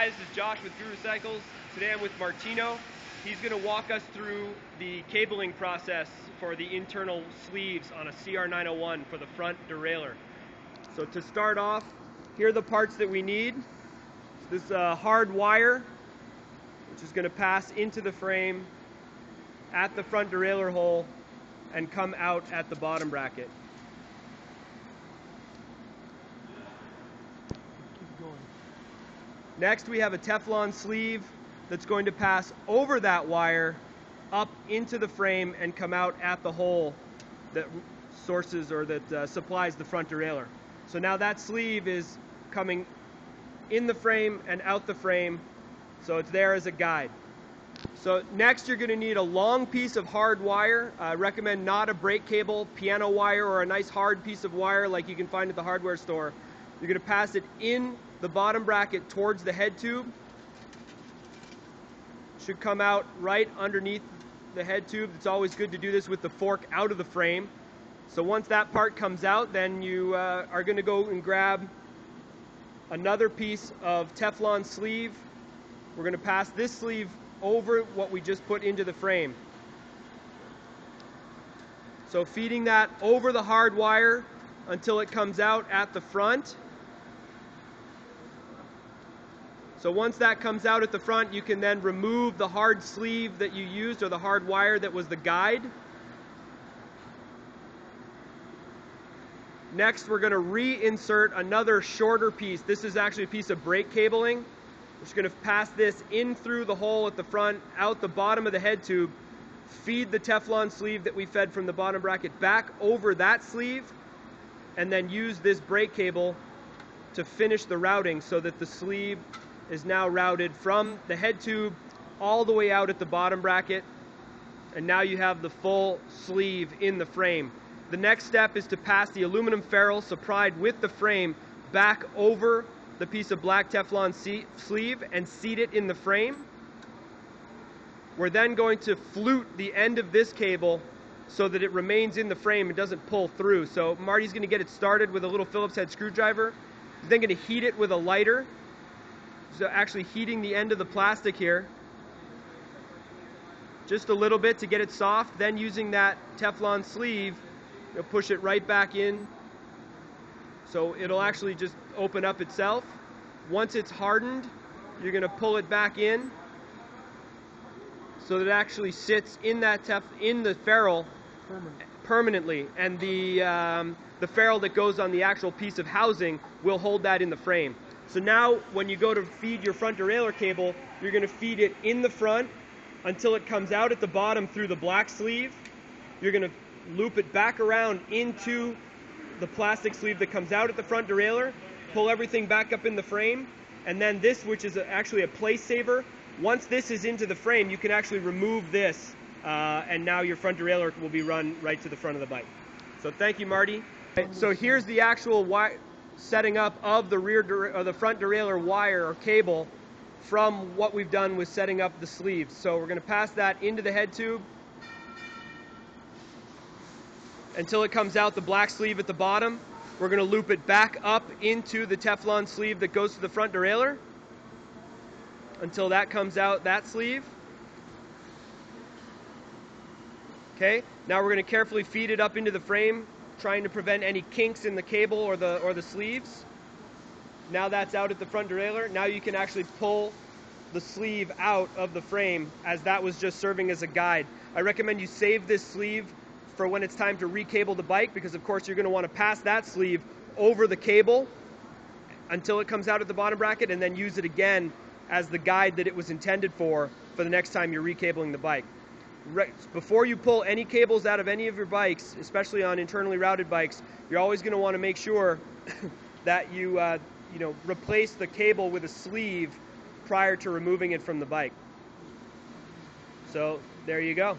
Hi, this is Josh with Drew Recycles. Today I'm with Martino. He's going to walk us through the cabling process for the internal sleeves on a CR.901 for the front derailleur. So to start off, here are the parts that we need. This hard wire, which is going to pass into the frame at the front derailleur hole and come out at the bottom bracket. Next, we have a Teflon sleeve that's going to pass over that wire up into the frame and come out at the hole that sources or that supplies the front derailleur. So now that sleeve is coming in the frame and out the frame, so it's there as a guide. So next you're going to need a long piece of hard wire. I recommend not a brake cable, piano wire, or a nice hard piece of wire like you can find at the hardware store. You're going to pass it in the bottom bracket towards the head tube. Should come out right underneath the head tube. It's always good to do this with the fork out of the frame. So once that part comes out, then you are going to go and grab another piece of Teflon sleeve. We're going to pass this sleeve over what we just put into the frame. So feeding that over the hard wire until it comes out at the front. So once that comes out at the front, you can then remove the hard sleeve that you used or the hard wire that was the guide. Next, we're going to reinsert another shorter piece. This is actually a piece of brake cabling. We're just going to pass this in through the hole at the front, out the bottom of the head tube, feed the Teflon sleeve that we fed from the bottom bracket back over that sleeve, and then use this brake cable to finish the routing so that the sleeve is now routed from the head tube all the way out at the bottom bracket, and now you have the full sleeve in the frame. The next step is to pass the aluminum ferrule supplied with the frame back over the piece of black Teflon sleeve and seat it in the frame. We're then going to flute the end of this cable so that it remains in the frame and doesn't pull through. So Marty's going to get it started with a little Phillips head screwdriver. He's then going to heat it with a lighter. So actually heating the end of the plastic here just a little bit to get it soft, then using that Teflon sleeve, you'll push it right back in so it'll actually just open up itself. Once it's hardened, you're going to pull it back in so that it actually sits in that in the ferrule permanently, and the ferrule that goes on the actual piece of housing will hold that in the frame. So now when you go to feed your front derailleur cable, you're going to feed it in the front until it comes out at the bottom through the black sleeve. You're going to loop it back around into the plastic sleeve that comes out at the front derailleur, pull everything back up in the frame, and then this, which is actually a place saver, once this is into the frame, you can actually remove this, and now your front derailleur will be run right to the front of the bike. So thank you, Marty. So here's the actual setting up of the the front derailleur wire or cable from what we've done with setting up the sleeves. So we're going to pass that into the head tube until it comes out the black sleeve at the bottom. We're going to loop it back up into the Teflon sleeve that goes to the front derailleur until that comes out that sleeve. Okay, now we're going to carefully feed it up into the frame, trying to prevent any kinks in the cable or the sleeves. Now that's out at the front derailleur. Now you can actually pull the sleeve out of the frame, as that was just serving as a guide. I recommend you save this sleeve for when it's time to recable the bike, because of course you're going to want to pass that sleeve over the cable until it comes out at the bottom bracket, and then use it again as the guide that it was intended for the next time you're recabling the bike. Before you pull any cables out of any of your bikes, especially on internally routed bikes, you're always going to want to make sure that you replace the cable with a sleeve prior to removing it from the bike. So there you go.